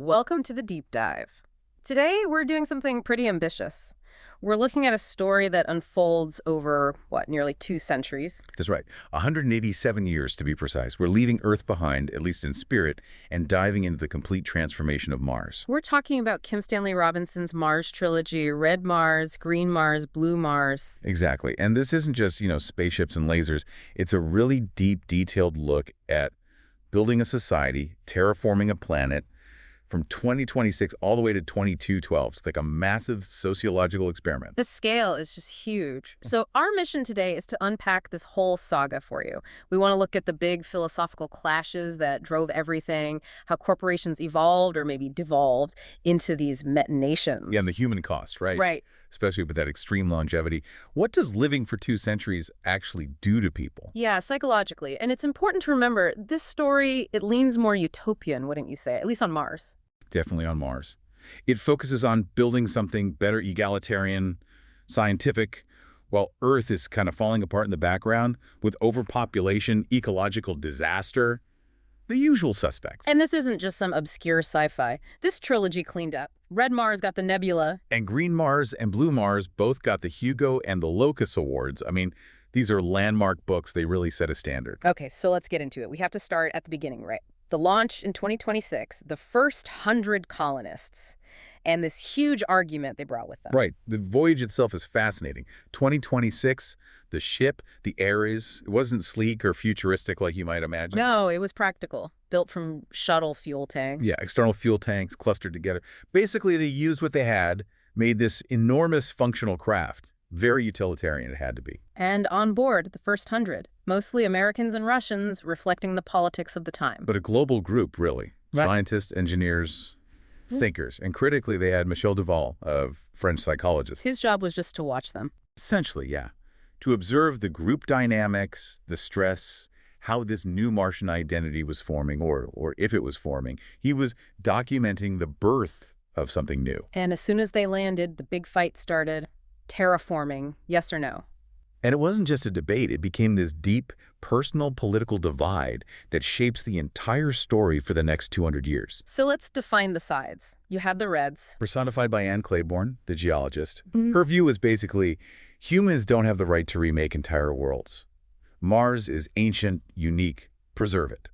Welcome to the deep dive. Today, we're doing something pretty ambitious. We're looking at a story that unfolds over, nearly 2 centuries. That's right. 187 years, to be precise. We're leaving Earth behind, at least in spirit, and diving into the complete transformation of Mars. We're talking about Kim Stanley Robinson's Mars Trilogy, Red Mars, Green Mars, Blue Mars. Exactly. And this isn't just, spaceships and lasers. It's a really deep, detailed look at building a society, terraforming a planet, from 2026 all the way to 2212. It's like a massive sociological experiment. The scale is just huge. So our mission today is to unpack this whole saga for you. We want to look at the big philosophical clashes that drove everything, how corporations evolved or maybe devolved into these metanations. Yeah, and the human cost, right? Right. Especially with that extreme longevity. What does living for 2 centuries actually do to people? Yeah, psychologically. And it's important to remember, this story, it leans more utopian, wouldn't you say? At least on Mars. Definitely on Mars. It focuses on building something better, egalitarian, scientific, while Earth is kind of falling apart in the background with overpopulation, ecological disaster, the usual suspects. And this isn't just some obscure sci-fi. This trilogy cleaned up. Red Mars got the Nebula. And Green Mars and Blue Mars both got the Hugo and the Locus Awards. I mean, these are landmark books. They really set a standard. Okay, so let's get into it. We have to start at the beginning, right? The launch in 2026, the first 100 colonists, and this huge argument they brought with them. Right. The voyage itself is fascinating. 2026, the ship, the Ares, it wasn't sleek or futuristic like you might imagine. No, it was practical, built from shuttle fuel tanks. Yeah, external fuel tanks clustered together. Basically, they used what they had, made this enormous functional craft. Very utilitarian it had to be. And on board, the first 100, mostly Americans and Russians, reflecting the politics of the time. But a global group, really. Right. Scientists, engineers, thinkers. And critically, they had Michel Duval, a French psychologist. His job was just to watch them. Essentially, yeah. To observe the group dynamics, the stress, how this new Martian identity was forming, or if it was forming. He was documenting the birth of something new. And as soon as they landed, the big fight started. Terraforming, yes or no? And it wasn't just a debate. It became this deep, personal political divide that shapes the entire story for the next 200 years. So let's define the sides. You had the Reds. Personified by Anne Claiborne, the geologist. Her view is basically, humans don't have the right to remake entire worlds. Mars is ancient, unique, preserve it.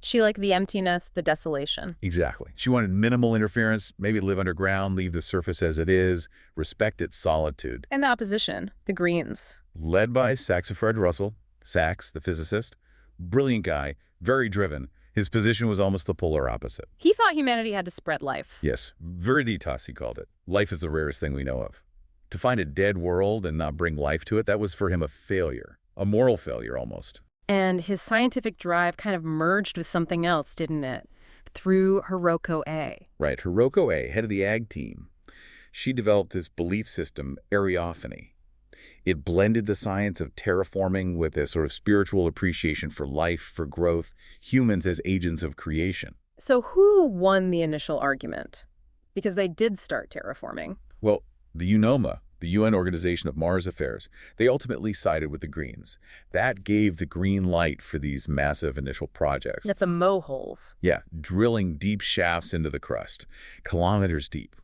She liked the emptiness, the desolation. Exactly. She wanted minimal interference, maybe live underground, leave the surface as it is, respect its solitude. And the opposition, the Greens. Led by Saxifred Russell, Sachs, the physicist. Brilliant guy, very driven. His position was almost the polar opposite. He thought humanity had to spread life. Yes, viriditas, he called it. Life is the rarest thing we know of. To find a dead world and not bring life to it, that was for him a failure, a moral failure almost. And his scientific drive kind of merged with something else, didn't it? Through Hiroko A. Right, Hiroko A, head of the ag team. She developed this belief system, Ariophany. It blended the science of terraforming with a sort of spiritual appreciation for life, for growth, humans as agents of creation. So who won the initial argument? Because they did start terraforming. Well, the UNOMA, the UN Organization of Mars Affairs, they ultimately sided with the Greens. That gave the green light for these massive initial projects. That's the moholes. Yeah, drilling deep shafts into the crust, kilometers deep,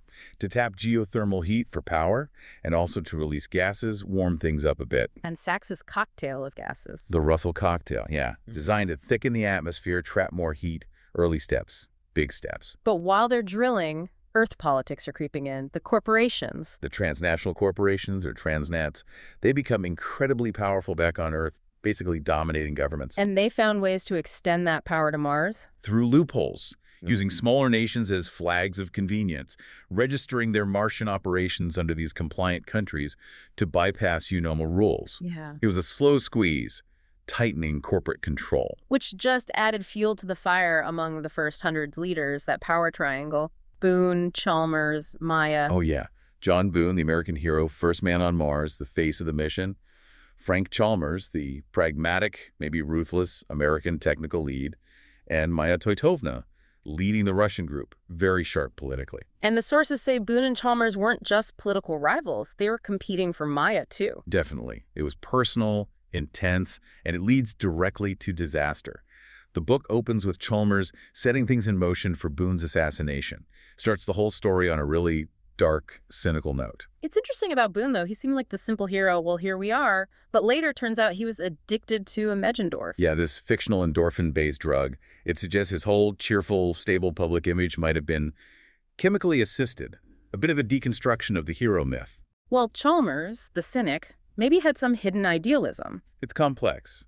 to tap geothermal heat for power and also to release gases, warm things up a bit. And Sachs's cocktail of gases. The Russell cocktail, yeah. Designed to thicken the atmosphere, trap more heat, early steps, big steps. But while they're drilling, Earth politics are creeping in. The corporations. The transnational corporations, or transnats, they become incredibly powerful back on Earth, basically dominating governments. And they found ways to extend that power to Mars? Through loopholes, using smaller nations as flags of convenience, registering their Martian operations under these compliant countries to bypass UNOMA rules. Yeah. It was a slow squeeze, tightening corporate control. Which just added fuel to the fire among the first 100 leaders, that power triangle. Boone, Chalmers, Maya. Oh, yeah. John Boone, the American hero, first man on Mars, the face of the mission. Frank Chalmers, the pragmatic, maybe ruthless American technical lead. And Maya Toitovna, leading the Russian group, very sharp politically. And the sources say Boone and Chalmers weren't just political rivals. They were competing for Maya, too. Definitely. It was personal, intense, and it leads directly to disaster. The book opens with Chalmers setting things in motion for Boone's assassination. Starts the whole story on a really dark, cynical note. It's interesting about Boone, though. He seemed like the simple hero, well, here we are, but later turns out he was addicted to a Meggendorf. Yeah, this fictional endorphin-based drug. It suggests his whole cheerful, stable public image might have been chemically assisted, a bit of a deconstruction of the hero myth. Well, Chalmers, the cynic, maybe had some hidden idealism. It's complex.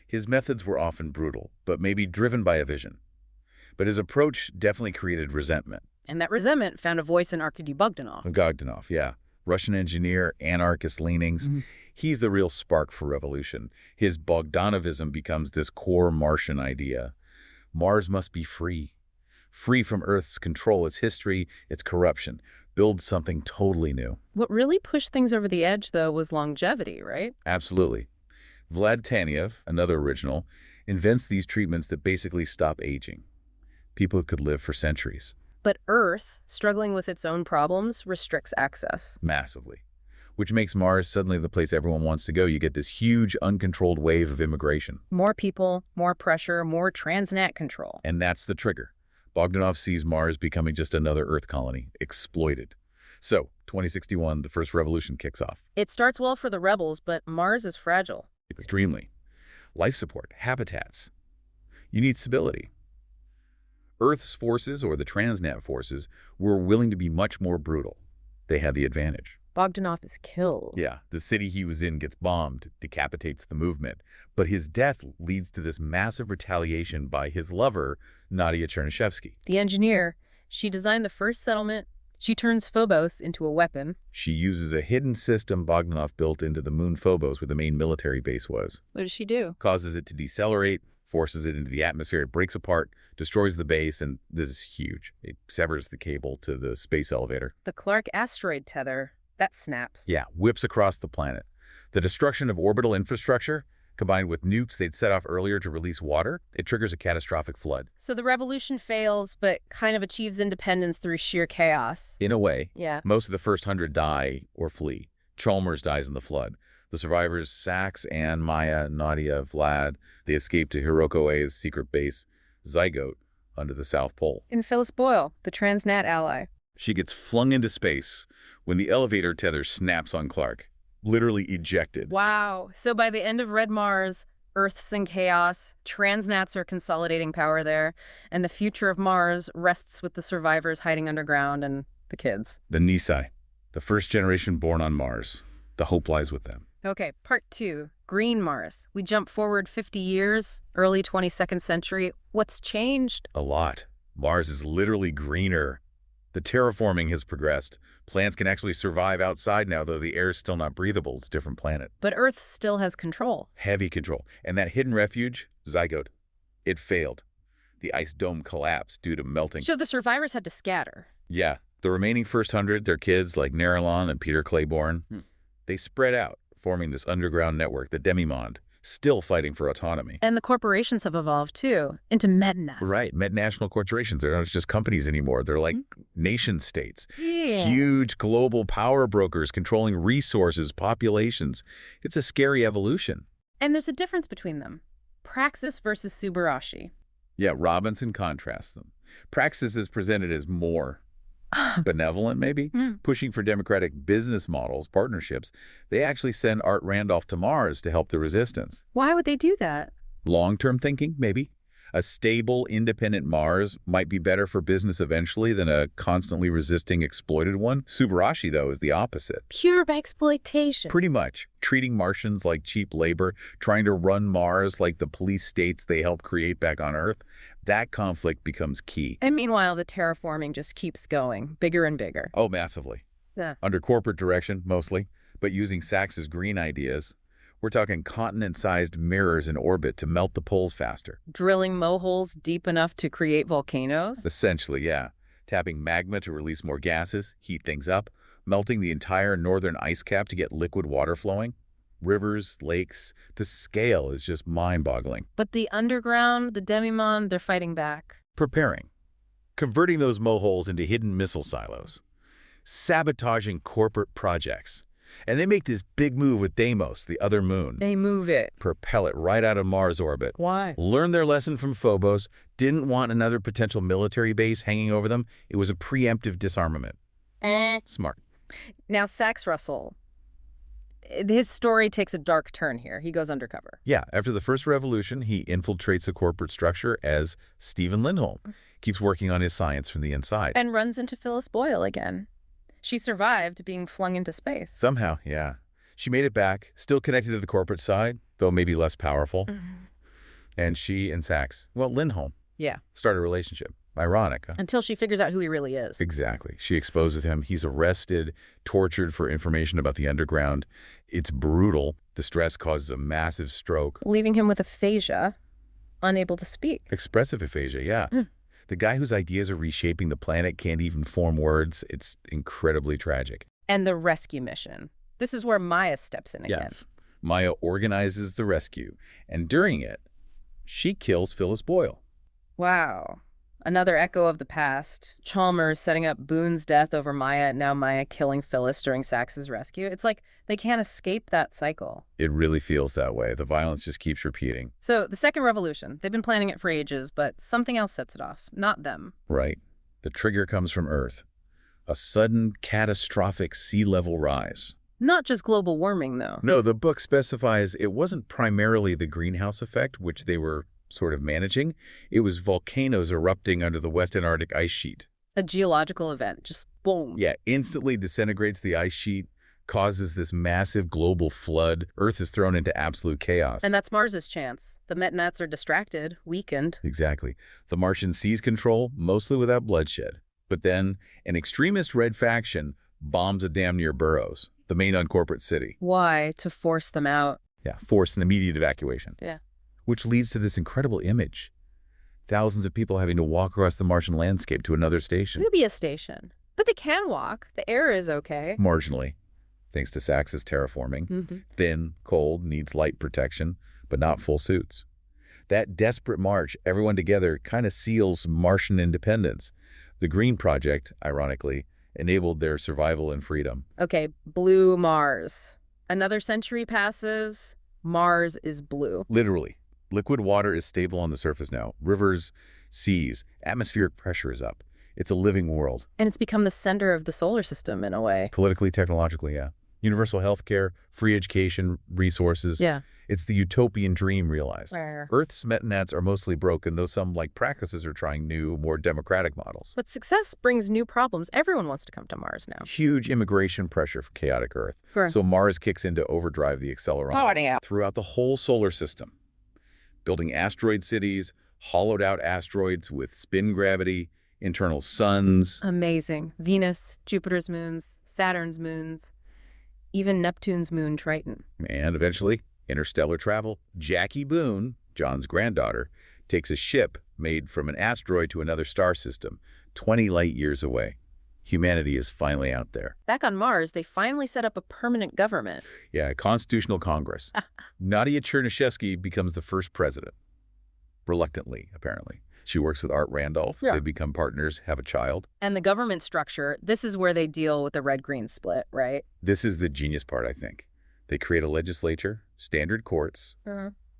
His methods were often brutal, but maybe driven by a vision. But his approach definitely created resentment. And that resentment found a voice in Arkady Bogdanov. Bogdanov, yeah. Russian engineer, anarchist leanings. He's the real spark for revolution. His Bogdanovism becomes this core Martian idea. Mars must be free. Free from Earth's control, its history, its corruption. Build something totally new. What really pushed things over the edge, though, was longevity, right? Absolutely. Vlad Tanev, another original, invents these treatments that basically stop aging. People could live for centuries. But Earth, struggling with its own problems, restricts access. Massively. Which makes Mars suddenly the place everyone wants to go. You get this huge, uncontrolled wave of immigration. More people, more pressure, more transnat control. And that's the trigger. Bogdanov sees Mars becoming just another Earth colony, exploited. So, 2061, the first revolution kicks off. It starts well for the rebels, but Mars is fragile. Extremely. Life support, habitats. You need stability. Earth's forces, or the transnat forces, were willing to be much more brutal. They had the advantage. Bogdanov is killed. Yeah, the city he was in gets bombed, decapitates the movement. But his death leads to this massive retaliation by his lover, Nadia Chernyshevsky. The engineer, she designed the first settlement. She turns Phobos into a weapon. She uses a hidden system Bogdanov built into the moon Phobos, where the main military base was. What does she do? Causes it to decelerate, forces it into the atmosphere, it breaks apart, destroys the base, and this is huge. It severs the cable to the space elevator. The Clark asteroid tether, that snaps. Yeah, whips across the planet. The destruction of orbital infrastructure, combined with nukes they'd set off earlier to release water, it triggers a catastrophic flood. So the revolution fails, but kind of achieves independence through sheer chaos. In a way, Yeah. most of the first 100 die or flee. Chalmers dies in the flood. The survivors, Sax, Anne, Maya, Nadia, Vlad, they escape to Hiroko A's secret base, Zygote, under the South Pole. And Phyllis Boyle, the transnat ally. She gets flung into space when the elevator tether snaps on Clark, literally ejected. Wow. So by the end of Red Mars, Earth's in chaos, transnats are consolidating power there, and the future of Mars rests with the survivors hiding underground and the kids. The Nisai, the first generation born on Mars. The hope lies with them. Okay, part 2, Green Mars. We jump forward 50 years, early 22nd century. What's changed? A lot. Mars is literally greener. The terraforming has progressed. Plants can actually survive outside now, though the air is still not breathable. It's a different planet. But Earth still has control. Heavy control. And that hidden refuge, Zygote, it failed. The ice dome collapsed due to melting. So the survivors had to scatter. Yeah. The remaining first 100, their kids like Nerylon and Peter Claiborne, they spread out, forming this underground network, the Demimonde, still fighting for autonomy. And the corporations have evolved, too, into metanas. Right. Metanational corporations. They're not just companies anymore. They're like nation states. Yeah. Huge global power brokers controlling resources, populations. It's a scary evolution. And there's a difference between them. Praxis versus Subarashi. Yeah, Robinson contrasts them. Praxis is presented as more benevolent, maybe, pushing for democratic business models, partnerships. They actually send Art Randolph to Mars to help the resistance. Why would they do that? Long-term thinking, maybe. A stable, independent Mars might be better for business eventually than a constantly resisting, exploited one. Subarashi, though, is the opposite. Pure exploitation. Pretty much. Treating Martians like cheap labor, trying to run Mars like the police states they helped create back on Earth. That conflict becomes key. And meanwhile, the terraforming just keeps going, bigger and bigger. Oh, massively. Yeah. Under corporate direction, mostly, but using Sachs's green ideas. We're talking continent-sized mirrors in orbit to melt the poles faster. Drilling moleholes deep enough to create volcanoes? Essentially, yeah. Tapping magma to release more gases, heat things up, melting the entire northern ice cap to get liquid water flowing. Rivers, lakes, the scale is just mind-boggling. But the underground, the Demimonde, they're fighting back. Preparing. Converting those moleholes into hidden missile silos. Sabotaging corporate projects. And they make this big move with Deimos, the other moon. They move it. Propel it right out of Mars orbit. Why? Learn their lesson from Phobos, didn't want another potential military base hanging over them. It was a preemptive disarmament. Smart. Now, Sax Russell, his story takes a dark turn here. He goes undercover. Yeah, after the first revolution, he infiltrates the corporate structure as Stephen Lindholm. Keeps working on his science from the inside. And runs into Phyllis Boyle again. She survived being flung into space. Somehow, yeah. She made it back, still connected to the corporate side, though maybe less powerful. And she and Sax, well, Lindholm, Yeah. start a relationship. Ironic, huh? Until she figures out who he really is. Exactly. She exposes him. He's arrested, tortured for information about the underground. It's brutal. The stress causes a massive stroke. Leaving him with aphasia, unable to speak. Expressive aphasia, yeah. The guy whose ideas are reshaping the planet can't even form words. It's incredibly tragic. And the rescue mission. This is where Maya steps in again. Maya organizes the rescue, and during it, she kills Phyllis Boyle. Wow. Another echo of the past. Chalmers setting up Boone's death over Maya, now Maya killing Phyllis during Sax's rescue. It's like they can't escape that cycle. It really feels that way. The violence just keeps repeating. So the Second Revolution, they've been planning it for ages, but something else sets it off. Not them. Right. The trigger comes from Earth. A sudden, catastrophic sea level rise. Not just global warming, though. No, the book specifies it wasn't primarily the greenhouse effect, which they were sort of managing. It was volcanoes erupting under the West Antarctic ice sheet. A geological event. Just boom. Yeah, instantly disintegrates the ice sheet, causes this massive global flood. Earth is thrown into absolute chaos. And that's Mars's chance. The Metanats are distracted, weakened. Exactly. The Martians seize control, mostly without bloodshed. But then, an extremist red faction bombs a dam near Burroughs, the main uncorporate city. Why? To force them out. Yeah, force an immediate evacuation. Yeah. Which leads to this incredible image. Thousands of people having to walk across the Martian landscape to another station. It could be a station. But they can walk. The air is okay. Marginally, thanks to Sax's terraforming. Thin, cold, needs light protection, but not full suits. That desperate march, everyone together, kind of seals Martian independence. The Green Project, ironically, enabled their survival and freedom. Okay, blue Mars. Another century passes. Mars is blue. Literally. Liquid water is stable on the surface now. Rivers, seas, atmospheric pressure is up. It's a living world. And it's become the center of the solar system in a way. Politically, technologically, yeah. Universal health care, free education, resources. Yeah. It's the utopian dream realized. Rare. Earth's metanats are mostly broken, though some, like practices, are trying new, more democratic models. But success brings new problems. Everyone wants to come to Mars now. Huge immigration pressure for chaotic Earth. Sure. So Mars kicks in to overdrive the accelerometer throughout the whole solar system. Building asteroid cities, hollowed out asteroids with spin gravity, internal suns. Amazing. Venus, Jupiter's moons, Saturn's moons, even Neptune's moon, Triton. And eventually, interstellar travel. Jackie Boone, John's granddaughter, takes a ship made from an asteroid to another star system, 20 light years away. Humanity is finally out there. Back on Mars, they finally set up a permanent government. Yeah, a constitutional Congress. Nadia Chernyshevsky becomes the first president. Reluctantly, apparently. She works with Art Randolph. Yeah. They become partners, have a child. And the government structure, this is where they deal with the red-green split, right? This is the genius part, I think. They create a legislature, standard courts,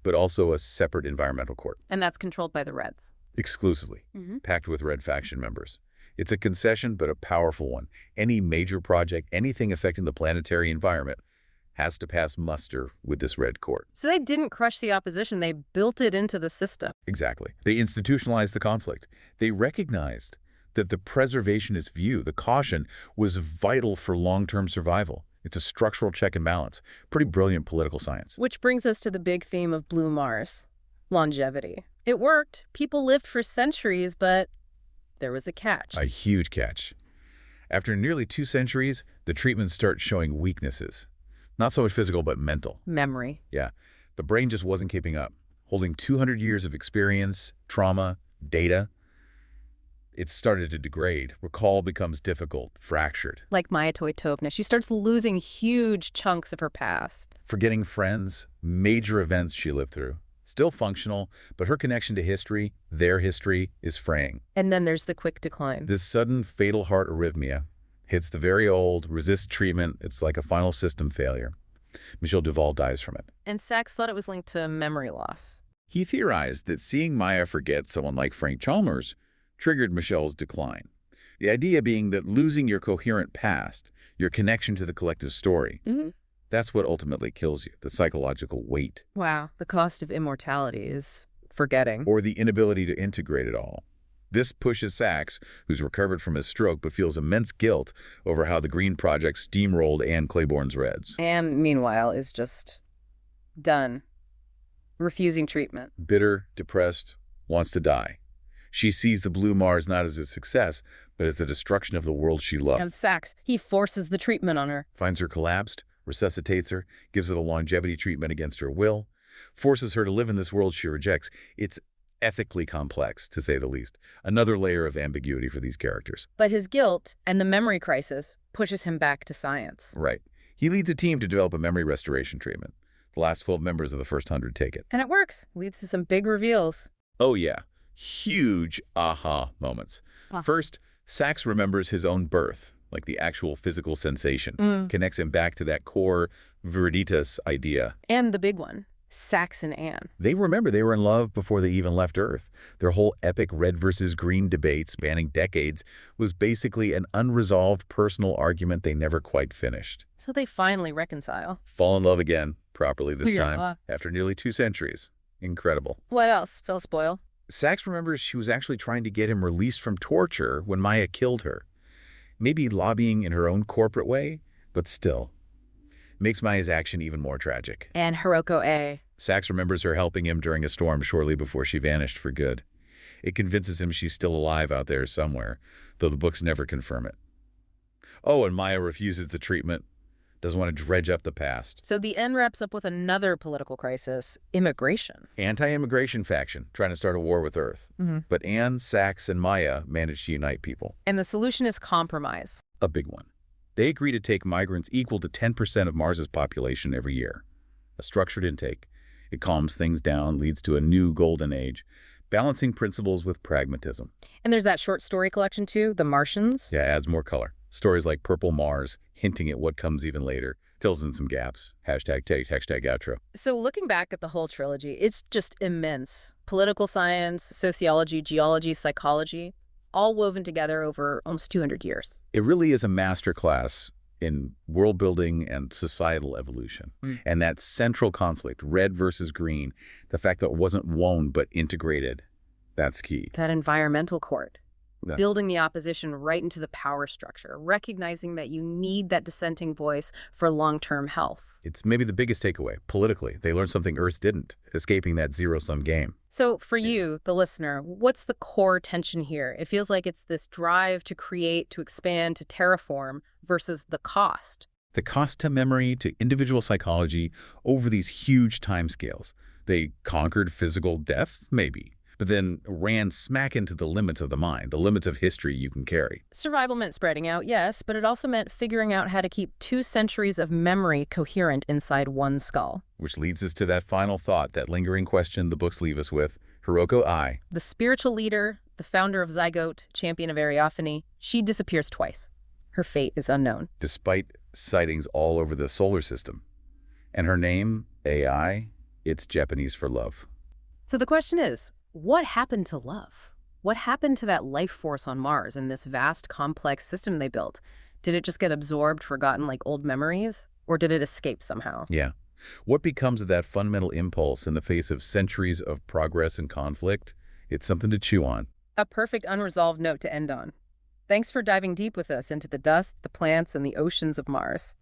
but also a separate environmental court. And that's controlled by the Reds. Exclusively, packed with Red faction members. It's a concession, but a powerful one. Any major project, anything affecting the planetary environment, has to pass muster with this Red court. So they didn't crush the opposition, they built it into the system. Exactly. They institutionalized the conflict. They recognized that the preservationist view, the caution, was vital for long-term survival. It's a structural check and balance. Pretty brilliant political science. Which brings us to the big theme of Blue Mars, longevity. It worked. People lived for centuries, but there was a catch. A huge catch. After nearly 2 centuries, the treatments start showing weaknesses. Not so much physical, but mental. Memory. Yeah. The brain just wasn't keeping up. Holding 200 years of experience, trauma, data, it started to degrade. Recall becomes difficult, fractured. Like Maya Toitovna, she starts losing huge chunks of her past. Forgetting friends, major events she lived through. Still functional, but her connection to history, their history, is fraying. And then there's the quick decline. This sudden fatal heart arrhythmia, Hits the very old, resists treatment. It's like a final system failure. Michel Duval dies from it. And Sachs thought it was linked to memory loss. He theorized that seeing Maya forget someone like Frank Chalmers triggered Michel's decline. The idea being that losing your coherent past, your connection to the collective story, that's what ultimately kills you, the psychological weight. Wow, the cost of immortality is forgetting. Or the inability to integrate it all. This pushes Sachs, who's recovered from his stroke but feels immense guilt over how the Green Project steamrolled Anne Claiborne's Reds. Anne, meanwhile, is just done, refusing treatment. Bitter, depressed, wants to die. She sees the blue Mars not as a success, but as the destruction of the world she loved. And Sachs, he forces the treatment on her. Finds her collapsed, resuscitates her, gives her the longevity treatment against her will, forces her to live in this world she rejects. It's ethically complex, to say the least. Another layer of ambiguity for these characters. But his guilt and the memory crisis pushes him back to science. Right. He leads a team to develop a memory restoration treatment. The last 12 members of the first 100 take it. And it works. Leads to some big reveals. Oh, yeah. Huge aha moments. First, Sachs remembers his own birth, like the actual physical sensation. Connects him back to that core viriditas idea. And the big one. Sachs and Anne. They remember they were in love before they even left Earth. Their whole epic red versus green debate spanning decades was basically an unresolved personal argument they never quite finished. So they finally reconcile. Fall in love again, properly this Yeah. time, after nearly 2 centuries. Incredible. What else, Phil Spoil? Sachs remembers she was actually trying to get him released from torture when Maya killed her. Maybe lobbying in her own corporate way, but still. Makes Maya's action even more tragic. And Hiroko A. Sachs remembers her helping him during a storm shortly before she vanished for good. It convinces him she's still alive out there somewhere, though the books never confirm it. Oh, and Maya refuses the treatment, doesn't want to dredge up the past. So the end wraps up with another political crisis, immigration. Anti-immigration faction trying to start a war with Earth. But Anne, Sachs, and Maya manage to unite people. And the solution is compromise. A big one. They agree to take migrants equal to 10% of Mars's population every year. A structured intake. It calms things down, leads to a new golden age, balancing principles with pragmatism. And there's that short story collection too, The Martians. Yeah, adds more color. Stories like Purple Mars, hinting at what comes even later, fills in some gaps. Hashtag take, hashtag outro. So looking back at the whole trilogy, it's just immense. Political science, sociology, geology, psychology, all woven together over almost 200 years. It really is a masterclass in world building and societal evolution. And that central conflict, red versus green, the fact that it wasn't one but integrated, that's key. That environmental court. Yeah. Building the opposition right into the power structure, recognizing that you need that dissenting voice for long-term health. It's maybe the biggest takeaway. Politically, they learned something Earth didn't, escaping that zero-sum game. So for you, the listener, what's the core tension here? It feels like it's this drive to create, to expand, to terraform versus the cost. The cost to memory, to individual psychology, over these huge timescales. They conquered physical death, maybe, but then ran smack into the limits of the mind, the limits of history you can carry. Survival meant spreading out, yes, but it also meant figuring out how to keep 2 centuries of memory coherent inside one skull. Which leads us to that final thought, that lingering question the books leave us with. Hiroko Ai, The spiritual leader, the founder of Zygote, champion of Ariophany, she disappears twice. Her fate is unknown. despite sightings all over the solar system. And her name, AI, it's Japanese for love. So the question is, what happened to love? What happened to that life force on Mars in this vast, complex system they built? Did it just get absorbed, forgotten like old memories? Or did it escape somehow? Yeah. What becomes of that fundamental impulse in the face of centuries of progress and conflict? It's something to chew on. A perfect unresolved note to end on. Thanks for diving deep with us into the dust, the plants, and the oceans of Mars.